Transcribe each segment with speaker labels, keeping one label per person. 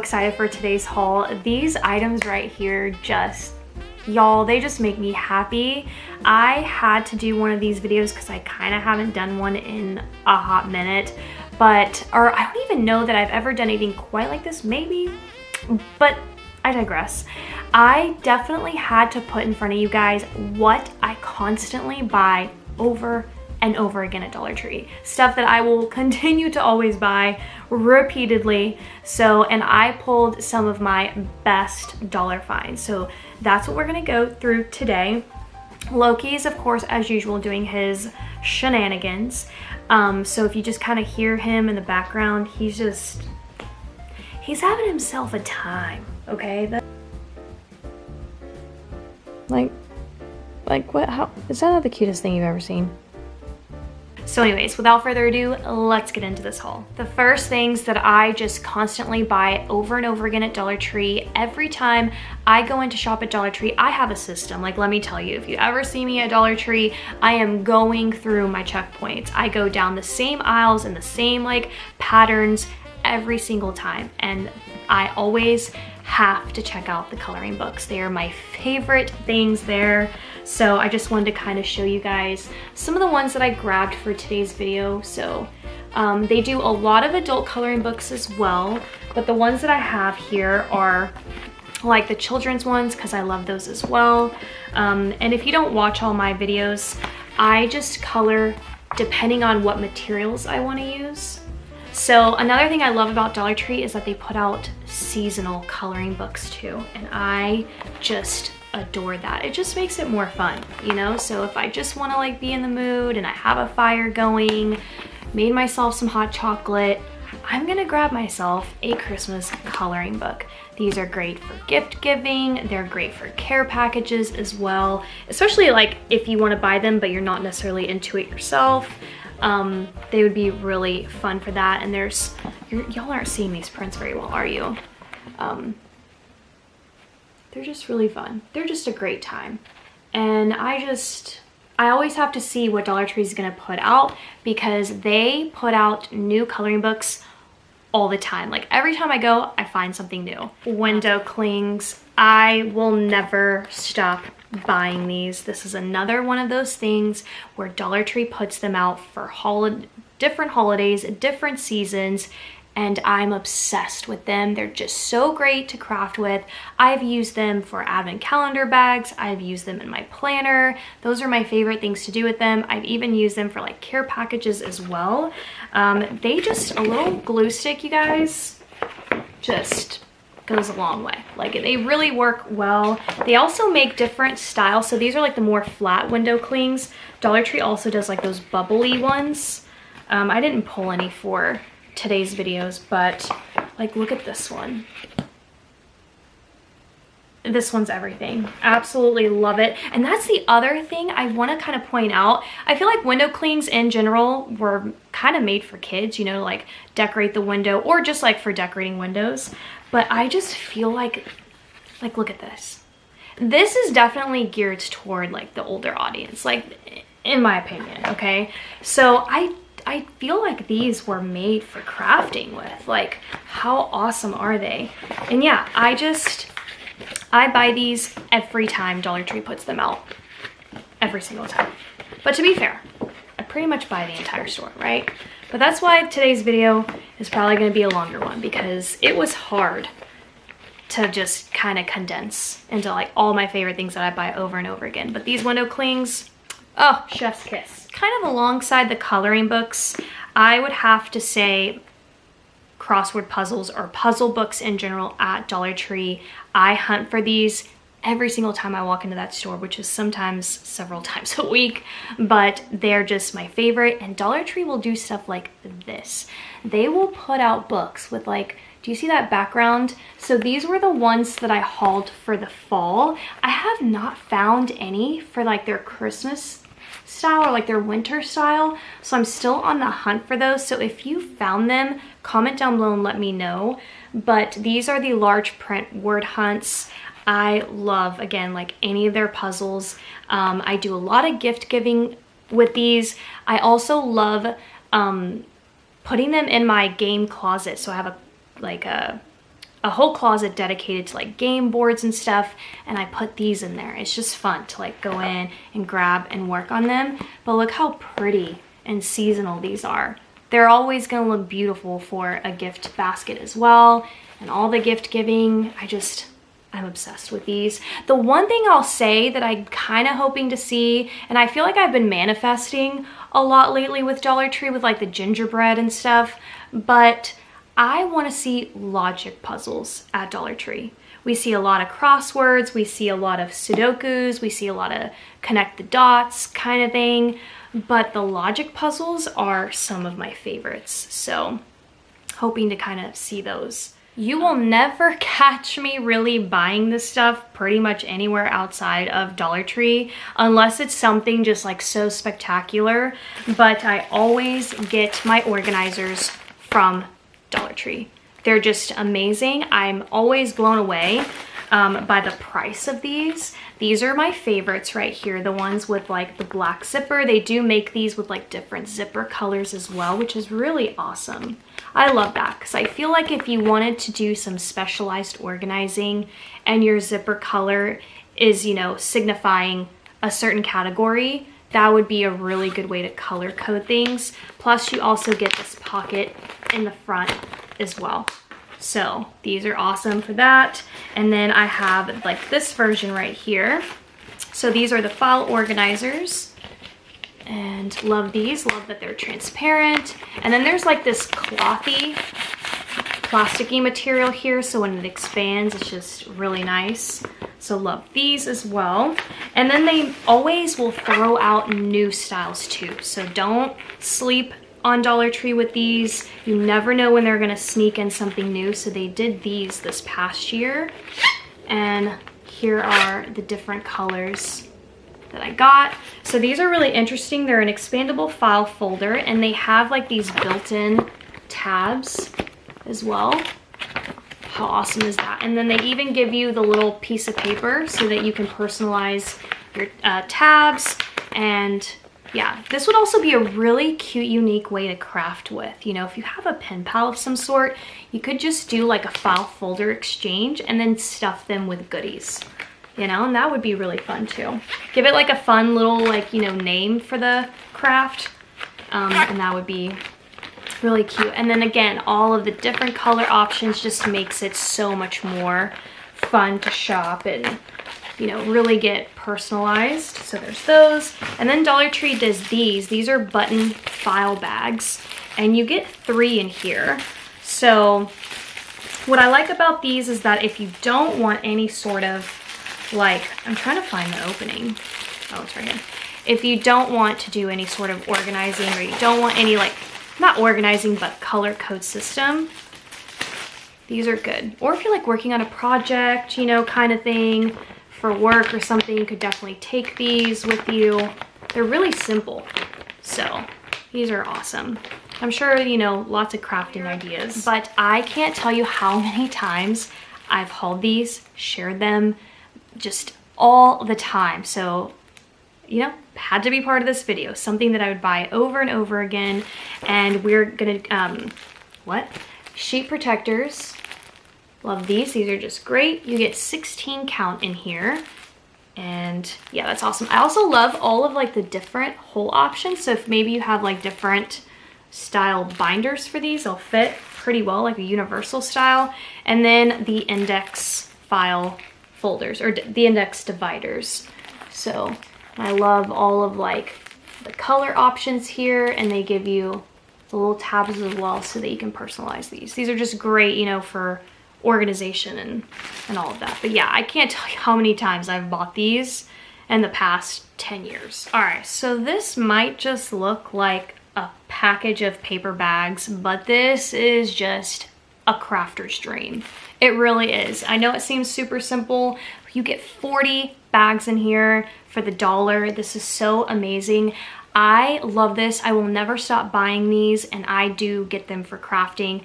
Speaker 1: excited for today's haul. These items right here just, y'all, they just make me happy. I had to do one of these videos because I kind of haven't done one in a hot minute, or I don't even know that I've ever done anything quite like this, maybe, but I digress. I definitely had to put in front of you guys what I constantly buy over and over again at Dollar Tree. Stuff that I will continue to always buy repeatedly. So, and I pulled some of my best dollar finds. So that's what we're gonna go through today. Loki's, of course, as usual, doing his shenanigans. So if you just kind of hear him in the background, he's having himself a time, okay? Like what, how, is that not the cutest thing you've ever seen? So anyways, without further ado, let's get into this haul. The first things that I just constantly buy over and over again at Dollar Tree, every time I go in to shop at Dollar Tree, I have a system. Like, let me tell you, if you ever see me at Dollar Tree, I am going through my checkpoints. I go down the same aisles and the same like patterns every single time. And I always have to check out the coloring books. They are my favorite things there. So I just wanted to kind of show you guys some of the ones that I grabbed for today's video. So they do a lot of adult coloring books as well, but the ones that I have here are like the children's ones because I love those as well. And if you don't watch all my videos, I just color depending on what materials I want to use. So another thing I love about Dollar Tree is that they put out seasonal coloring books too, and I just adore that. It just makes it more fun, you know? So if I just want to like be in the mood and I have a fire going, made myself some hot chocolate, I'm gonna grab myself a Christmas coloring book. These are great for gift giving, they're great for care packages as well, especially like if you want to buy them but you're not necessarily into it yourself. They would be really fun for that. And there's, y'all aren't seeing these prints very well, are you? They're just really fun. They're just a great time. And I always have to see what Dollar Tree is gonna put out because they put out new coloring books all the time. Like every time I go, I find something new. Window clings. I will never stop buying these. This is another one of those things where Dollar Tree puts them out for different holidays, different seasons, and I'm obsessed with them. They're just so great to craft with. I've used them for advent calendar bags. I've used them in my planner. Those are my favorite things to do with them. I've even used them for like care packages as well. They just, a little glue stick, you guys, just goes a long way. Like they really work well. They also make different styles. So these are like the more flat window clings. Dollar Tree also does like those bubbly ones. I didn't pull any for today's videos, but like look at this one. This one's everything. Absolutely love it. And that's the other thing I want to kind of point out. I feel like window clings in general were kind of made for kids, you know, like decorate the window or just like for decorating windows. But I just feel like look at this. This is definitely geared toward like the older audience, like in my opinion, okay? So I feel like these were made for crafting with. Like, how awesome are they? And yeah, I buy these every time Dollar Tree puts them out. Every single time. But to be fair, I pretty much buy the entire store, right? But that's why today's video is probably going to be a longer one because it was hard to just kind of condense into like all my favorite things that I buy over and over again. But these window clings, oh, chef's kiss. Kind of alongside the coloring books, I would have to say crossword puzzles or puzzle books in general at Dollar Tree. I hunt for these every single time I walk into that store, which is sometimes several times a week, but they're just my favorite. And Dollar Tree will do stuff like this. They will put out books with like, do you see that background? So these were the ones that I hauled for the fall. I have not found any for like their Christmas style or like their winter style, so I'm still on the hunt for those. So if you found them, comment down below and let me know. But these are the large print word hunts. I love, again, like any of their puzzles. I do a lot of gift giving with these. I also love putting them in my game closet. So I have a a whole closet dedicated to like game boards and stuff, and I put these in there. It's just fun to like go in and grab and work on them. But look how pretty and seasonal these are. They're always gonna look beautiful for a gift basket as well, and all the gift giving. I'm obsessed with these. The one thing I'll say that I'm kind of hoping to see, and I feel like I've been manifesting a lot lately with Dollar Tree with like the gingerbread and stuff, but I want to see logic puzzles at Dollar Tree. We see a lot of crosswords, we see a lot of Sudokus, we see a lot of connect the dots kind of thing, but the logic puzzles are some of my favorites. So hoping to kind of see those. You will never catch me really buying this stuff pretty much anywhere outside of Dollar Tree unless it's something just like so spectacular, but I always get my organizers from Dollar Tree. They're just amazing. I'm always blown away by the price of these. These are my favorites right here, the ones with like the black zipper. They do make these with like different zipper colors as well, which is really awesome. I love that because I feel like if you wanted to do some specialized organizing and your zipper color is, you know, signifying a certain category, that would be a really good way to color code things. Plus you also get this pocket in the front as well. So these are awesome for that. And then I have like this version right here. So these are the file organizers. And love these, love that they're transparent. And then there's like this clothy, plasticky material here, so when it expands, it's just really nice. So love these as well. And then they always will throw out new styles too. So don't sleep on Dollar Tree with these. You never know when they're gonna sneak in something new. So they did these this past year. And here are the different colors that I got. So these are really interesting. They're an expandable file folder and they have like these built-in tabs as well. How awesome is that? And then they even give you the little piece of paper so that you can personalize your tabs. And yeah, this would also be a really cute, unique way to craft with. You know, if you have a pen pal of some sort, you could just do like a file folder exchange and then stuff them with goodies. You know, and that would be really fun too. Give it like a fun little like, you know, name for the craft. And that would be really cute. And then again, all of the different color options just makes it so much more fun to shop and, you know, really get personalized. So there's those. And then Dollar Tree does these. These are button file bags and you get 3 in here. So what I like about these is that if you don't want any sort of like, I'm trying to find the opening. Oh, it's right here. If you don't want to do any sort of organizing or you don't want any like, not organizing, but color code system, these are good. Or if you're like working on a project, you know, kind of thing for work or something, you could definitely take these with you. They're really simple. So these are awesome. I'm sure, you know, lots of crafting ideas, but I can't tell you how many times I've hauled these, shared them, just all the time. So, you know, had to be part of this video, something that I would buy over and over again. And we're gonna sheet protectors, love these are just great. You get 16 count in here, and yeah, that's awesome. I also love all of like the different hole options. So if maybe you have like different style binders for these, they'll fit pretty well, like a universal style. And then the index file folders or the index dividers. So I love all of like the color options here, and they give you the little tabs as well so that you can personalize these. These are just great, you know, for organization and all of that. But yeah, I can't tell you how many times I've bought these in the past 10 years. All right, so this might just look like a package of paper bags, but this is just a crafter's dream. It really is. I know it seems super simple. You get 40 bags in here for the $1. This is so amazing. I love this. I will never stop buying these, and I do get them for crafting.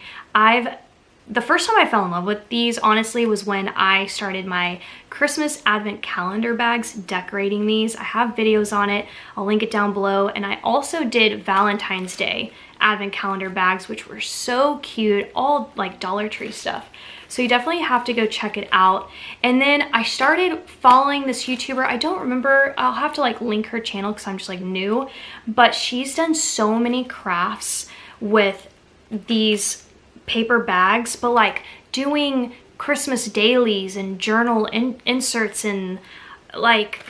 Speaker 1: The first time I fell in love with these, honestly, was when I started my Christmas advent calendar bags, decorating these. I have videos on it. I'll link it down below. And I also did Valentine's Day advent calendar bags, which were so cute, all like Dollar Tree stuff. So you definitely have to go check it out. And then I started following this YouTuber. I don't remember, I'll have to like link her channel because I'm just like new, but she's done so many crafts with these paper bags, but like doing Christmas dailies and journal inserts and like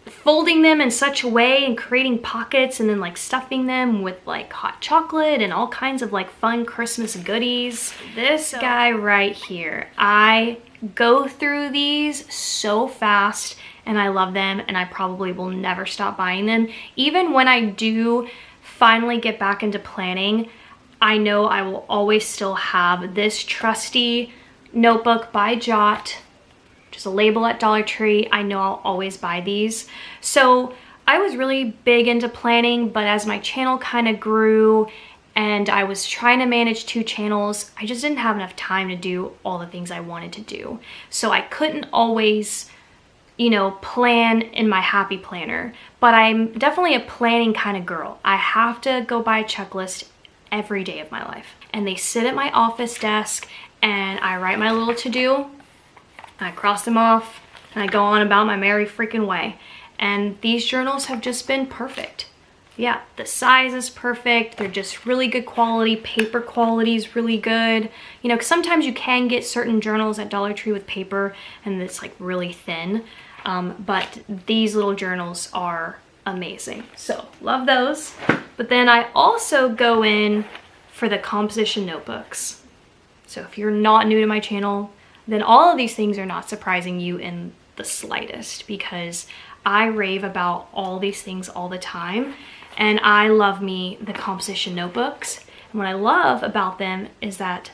Speaker 1: folding them in such a way and creating pockets and then like stuffing them with like hot chocolate and all kinds of like fun Christmas goodies. This guy right here, I go through these so fast and I love them, and I probably will never stop buying them. Even when I do finally get back into planning, I know I will always still have this trusty notebook by Jot, just a label at Dollar Tree. I know I'll always buy these. So I was really big into planning, but as my channel kind of grew and I was trying to manage 2 channels, I just didn't have enough time to do all the things I wanted to do. So I couldn't always, you know, plan in my happy planner, but I'm definitely a planning kind of girl. I have to go by a checklist every day of my life. And they sit at my office desk and I write my little to-do, I cross them off, and I go on about my merry freaking way. And these journals have just been perfect. Yeah, the size is perfect. They're just really good quality. Paper quality is really good. You know, 'cause sometimes you can get certain journals at Dollar Tree with paper and it's like really thin. But these little journals are amazing. So love those. But then I also go in for the composition notebooks. So if you're not new to my channel, then all of these things are not surprising you in the slightest, because I rave about all these things all the time, and I love me the composition notebooks. And what I love about them is that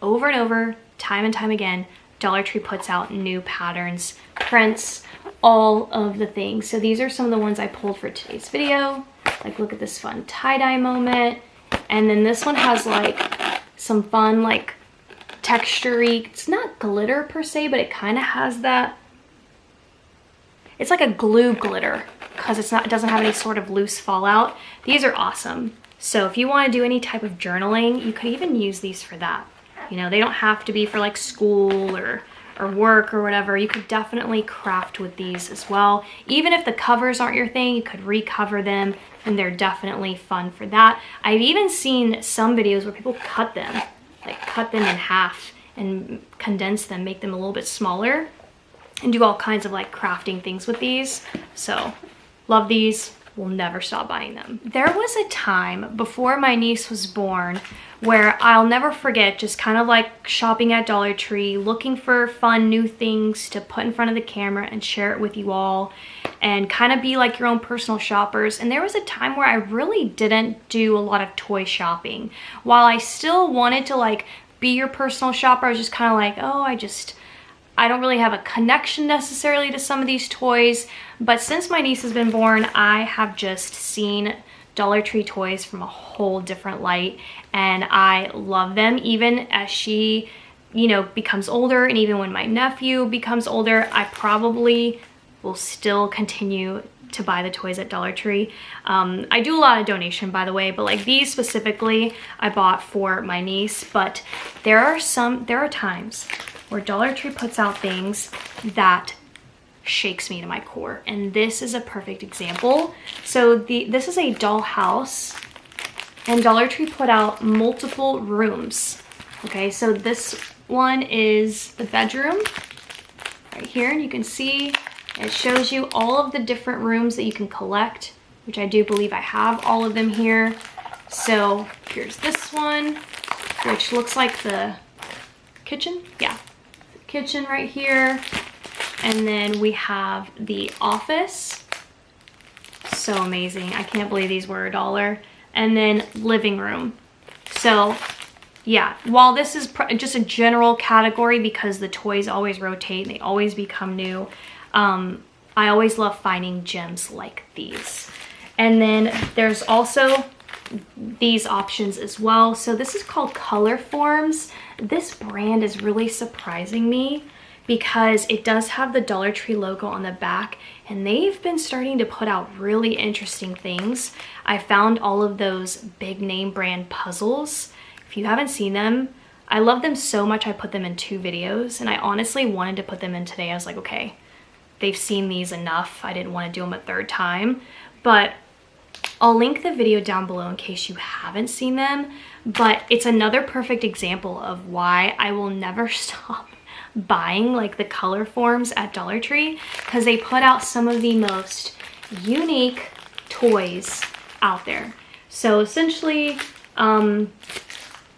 Speaker 1: over and over, time and time again, Dollar Tree puts out new patterns, prints, all of the things. So these are some of the ones I pulled for today's video. Like, look at this fun tie-dye moment. And then this one has like some fun like texture-y, it's not glitter per se, but it kind of has that, it's like a glue glitter because it doesn't have any sort of loose fallout. These are awesome. So if you want to do any type of journaling, you could even use these for that. You know, they don't have to be for like school or work or whatever. You could definitely craft with these as well. Even if the covers aren't your thing, you could recover them, and they're definitely fun for that. I've even seen some videos where people cut them, like cut them in half and condense them, make them a little bit smaller, and do all kinds of like crafting things with these. So love these, will never stop buying them. There was a time before my niece was born where I'll never forget just kind of like shopping at Dollar Tree, looking for fun new things to put in front of the camera and share it with you all, and kind of be like your own personal shoppers. And there was a time where I really didn't do a lot of toy shopping. While I still wanted to like be your personal shopper, I was just kind of like, oh, I don't really have a connection necessarily to some of these toys. But since my niece has been born, I have just seen Dollar Tree toys from a whole different light, and I love them. Even as she, you know, becomes older, and even when my nephew becomes older, I probably will still continue to buy the toys at Dollar Tree. I do a lot of donation, by the way, but like these specifically I bought for my niece. But there are times where Dollar Tree puts out things that shakes me to my core, and this is a perfect example. So this is a dollhouse, and Dollar Tree put out multiple rooms. Okay, so this one is the bedroom right here, and you can see it shows you all of the different rooms that you can collect, which I do believe I have all of them here. So here's this one, which looks like the kitchen. Yeah, the kitchen right here. And then we have the office. So amazing. I can't believe these were $1. And then living room. So yeah, while this is just a general category because the toys always rotate and they always become new, I always love finding gems like these. And then there's also these options as well. So this is called Color Forms. This brand is really surprising me because it does have the Dollar Tree logo on the back, and they've been starting to put out really interesting things. I found all of those big name brand puzzles. If you haven't seen them, I love them so much I put them in 2 videos, and I honestly wanted to put them in today. I was like, okay, they've seen these enough. I didn't want to do them a 3rd time, but I'll link the video down below in case you haven't seen them. But it's another perfect example of why I will never stop buying like the color forms at Dollar Tree, because they put out some of the most unique toys out there. So essentially,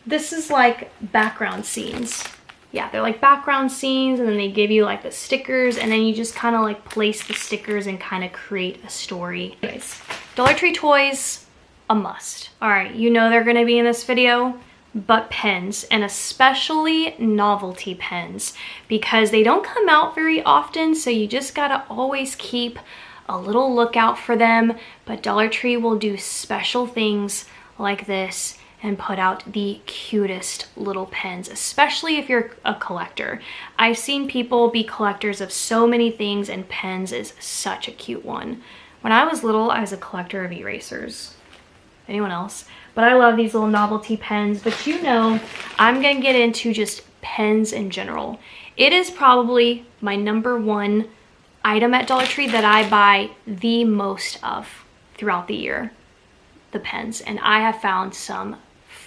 Speaker 1: this is like background scenes. Yeah, they're like background scenes, and then they give you like the stickers, and then you just kind of like place the stickers and kind of create a story. Anyways, Dollar Tree toys, a must. All right, you know they're gonna be in this video, but pens, and especially novelty pens, because they don't come out very often, so you just gotta always keep a little lookout for them. But Dollar Tree will do special things like this and put out the cutest little pens, especially if you're a collector. I've seen people be collectors of so many things, and pens is such a cute one. When I was little, I was a collector of erasers. Anyone else? But I love these little novelty pens. But you know, I'm gonna get into just pens in general. It is probably my #1 item at Dollar Tree that I buy the most of throughout the year, the pens. And I have found some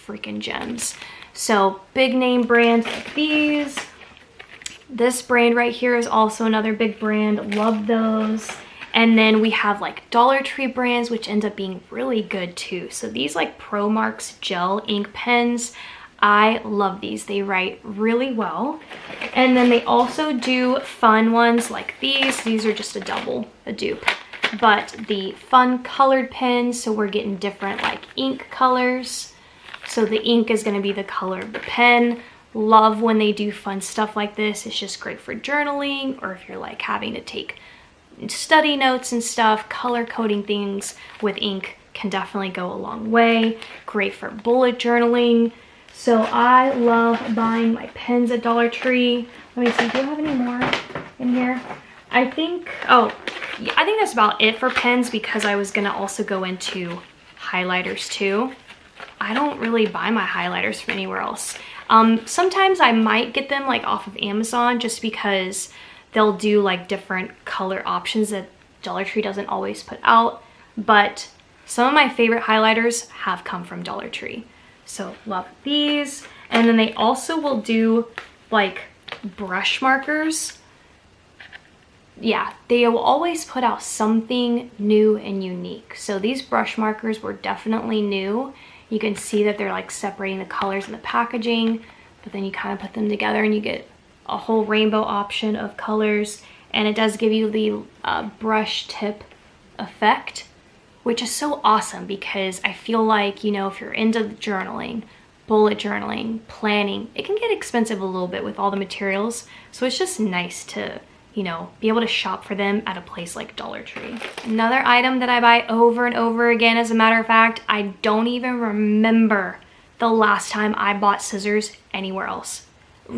Speaker 1: freaking gems. So big name brands like these. This brand right here is also another big brand. Love those. And then we have like Dollar Tree brands, which end up being really good too. So these like POSHMARK gel ink pens, I love these. They write really well. And then they also do fun ones like these. These are just a dupe. But the fun colored pens, so we're getting different like ink colors. So the ink is going to be the color of the pen. Love when they do fun stuff like this. It's just great for journaling, or if you're like having to take study notes and stuff. Color coding things with ink can definitely go a long way. Great for bullet journaling. So I love buying my pens at Dollar Tree. Let me see, do I have any more in here? I think, oh, yeah, I think that's about it for pens, because I was gonna also go into highlighters too. I don't really buy my highlighters from anywhere else. Sometimes I might get them like off of Amazon, just because they'll do like different color options that Dollar Tree doesn't always put out. But some of my favorite highlighters have come from Dollar Tree. So love these. And then they also will do like brush markers. Yeah, they will always put out something new and unique. So these brush markers were definitely new. You can see that they're like separating the colors in the packaging, but then you kind of put them together and you get a whole rainbow option of colors. And it does give you the brush tip effect, which is so awesome, because I feel like, you know, if you're into journaling, bullet journaling, planning, it can get expensive a little bit with all the materials. So it's just nice to, you know, be able to shop for them at a place like Dollar Tree. Another item that I buy over and over again, as a matter of fact, I don't even remember the last time I bought scissors anywhere else.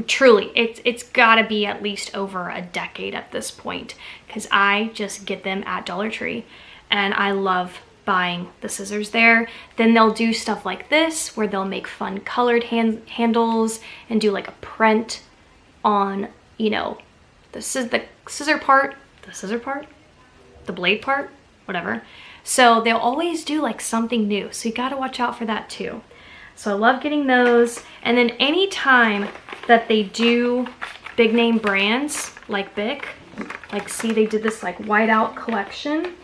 Speaker 1: Truly, it's gotta be at least over a decade at this point, because I just get them at Dollar Tree and I love buying the scissors there. Then they'll do stuff like this, where they'll make fun colored handles and do like a print on, you know, the scissor part, the blade part, whatever. So they'll always do like something new. So you gotta watch out for that too. So I love getting those. And then anytime that they do big name brands like Bic, like see they did this like whiteout collection,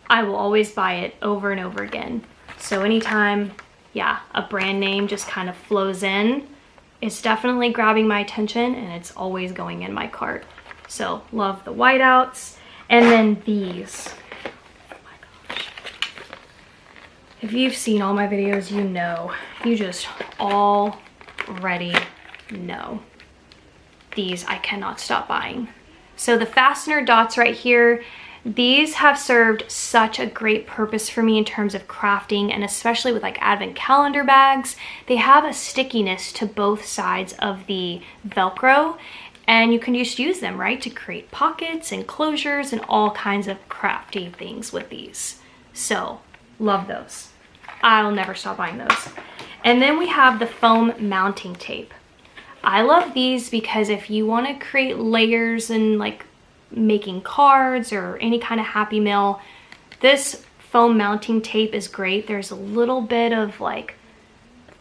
Speaker 1: I will always buy it over and over again. So anytime, yeah, a brand name just kind of flows in, it's definitely grabbing my attention and it's always going in my cart. So love the whiteouts. And then these. Oh my gosh. If you've seen all my videos, you know, you just already know. These I cannot stop buying. So the fastener dots right here, These have served such a great purpose for me in terms of crafting, and especially with like advent calendar bags. They have a stickiness to both sides of the Velcro, and you can just use them, right, to create pockets and closures and all kinds of crafty things with these. So, love those. I'll never stop buying those. And then we have the foam mounting tape. I love these because if you want to create layers and like making cards or any kind of happy mail, this foam mounting tape is great. There's a little bit of like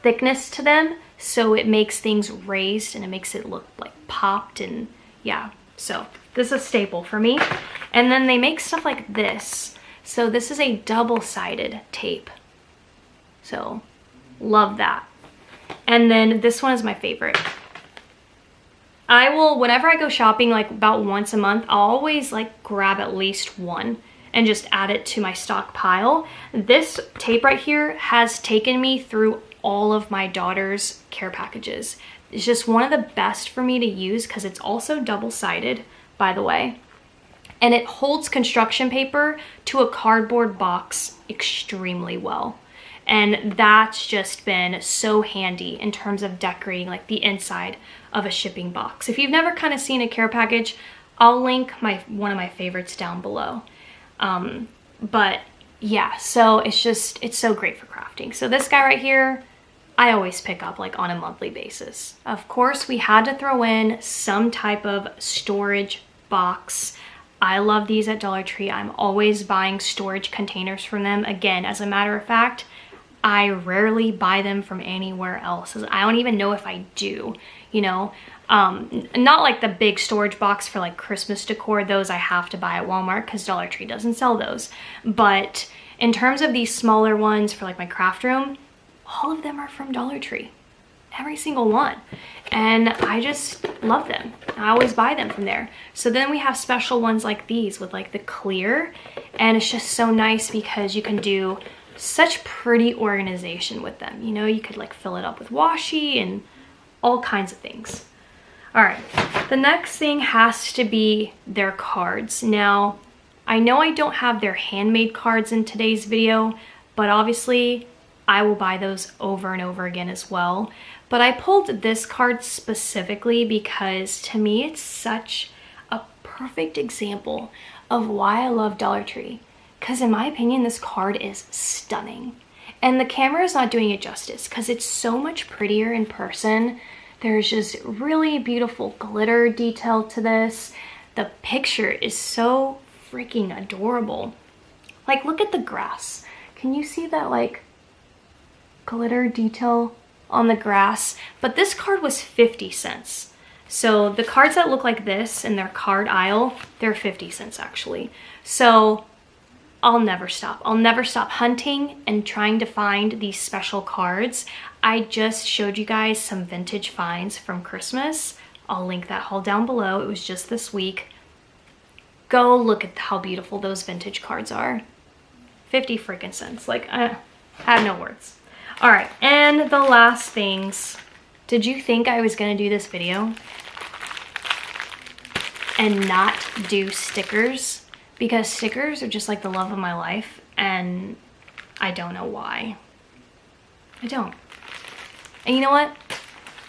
Speaker 1: thickness to them, so it makes things raised and it makes it look like popped, and yeah, so this is a staple for me. And then they make stuff like this. So this is a double-sided tape. So love that. And then this one is my favorite. I will, whenever I go shopping, like about once a month, I'll always like grab at least one and just add it to my stockpile. This tape right here has taken me through all of my daughter's care packages. It's just one of the best for me to use because it's also double-sided, by the way. And it holds construction paper to a cardboard box extremely well. And that's just been so handy in terms of decorating like the inside of a shipping box. If you've never kind of seen a care package, I'll link one of my favorites down below. But yeah, so it's so great for crafting. So this guy right here, I always pick up like on a monthly basis. Of course, we had to throw in some type of storage box. I love these at Dollar Tree. I'm always buying storage containers from them. Again, as a matter of fact, I rarely buy them from anywhere else. I don't even know if I do, you know. Not like the big storage box for like Christmas decor. Those I have to buy at Walmart because Dollar Tree doesn't sell those. But in terms of these smaller ones for like my craft room, all of them are from Dollar Tree. Every single one. And I just love them. I always buy them from there. So then we have special ones like these with like the clear. And it's just so nice because you can do such pretty organization with them. You know, you could like fill it up with washi and all kinds of things. All right, the next thing has to be their cards. Now, I know I don't have their handmade cards in today's video, but obviously I will buy those over and over again as well. But I pulled this card specifically because to me it's such a perfect example of why I love Dollar Tree. Because in my opinion, this card is stunning. And the camera is not doing it justice because it's so much prettier in person. There's just really beautiful glitter detail to this. The picture is so freaking adorable. Like, look at the grass. Can you see that like glitter detail on the grass? But this card was 50 cents. So the cards that look like this in their card aisle, they're 50 cents actually. So I'll never stop. I'll never stop hunting and trying to find these special cards. I just showed you guys some vintage finds from Christmas. I'll link that haul down below. It was just this week. Go look at how beautiful those vintage cards are. 50 freaking cents. Like, I have no words. All right, and the last things. Did you think I was gonna do this video and not do stickers? Because stickers are just like the love of my life, and I don't know why. I don't. And you know what?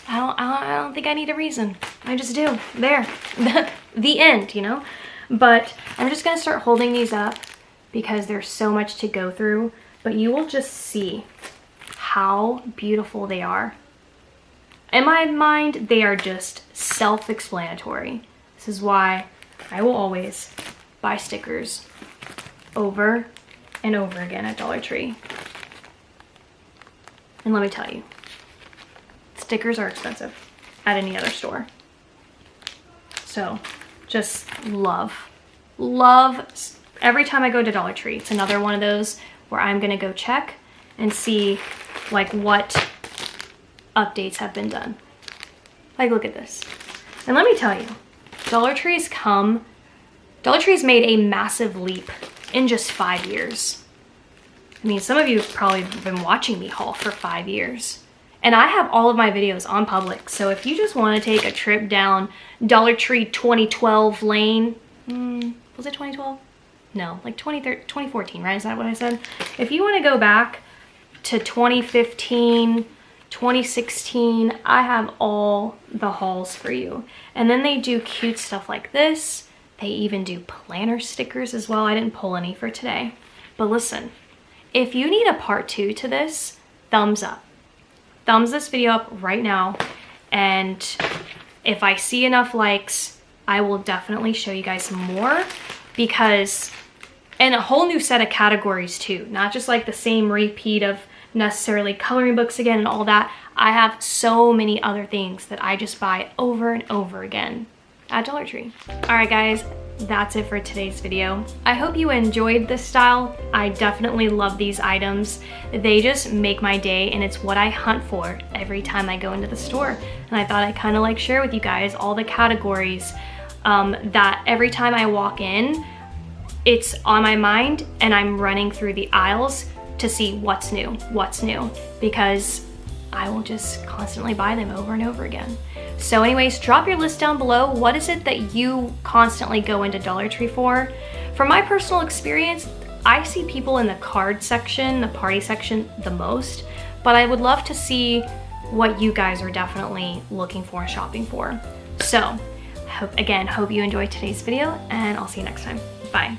Speaker 1: I don't think I need a reason. I just do. There. The end, you know? But I'm just gonna start holding these up because there's so much to go through, but you will just see how beautiful they are. In my mind, they are just self-explanatory. This is why I will always buy stickers over and over again at Dollar Tree. And let me tell you, stickers are expensive at any other store. So just love every time I go to Dollar Tree. It's another one of those where I'm gonna go check and see like what updates have been done. Like, look at this. And let me tell you, Dollar Tree's made a massive leap in just 5 years. I mean, some of you have probably been watching me haul for 5 years. And I have all of my videos on public. So if you just want to take a trip down Dollar Tree 2012 lane, was it 2012? no, like 2014, right? Is that what I said? If you want to go back to 2015, 2016, I have all the hauls for you. And then they do cute stuff like this. They even do planner stickers as well. I didn't pull any for today. But listen, if you need a part 2 to this, thumbs up. Thumbs this video up right now. And if I see enough likes, I will definitely show you guys more, because, and a whole new set of categories too, not just like the same repeat of necessarily coloring books again and all that. I have so many other things that I just buy over and over again at Dollar Tree. All right guys, that's it for today's video. I hope you enjoyed this style. I definitely love these items. They just make my day, and it's what I hunt for every time I go into the store. And I thought I'd kind of like share with you guys all the categories that every time I walk in, it's on my mind and I'm running through the aisles to see what's new, because I will just constantly buy them over and over again. So anyways, drop your list down below. What is it that you constantly go into Dollar Tree for? From my personal experience, I see people in the card section, the party section the most, but I would love to see what you guys are definitely looking for and shopping for. So, hope you enjoyed today's video, and I'll see you next time. Bye.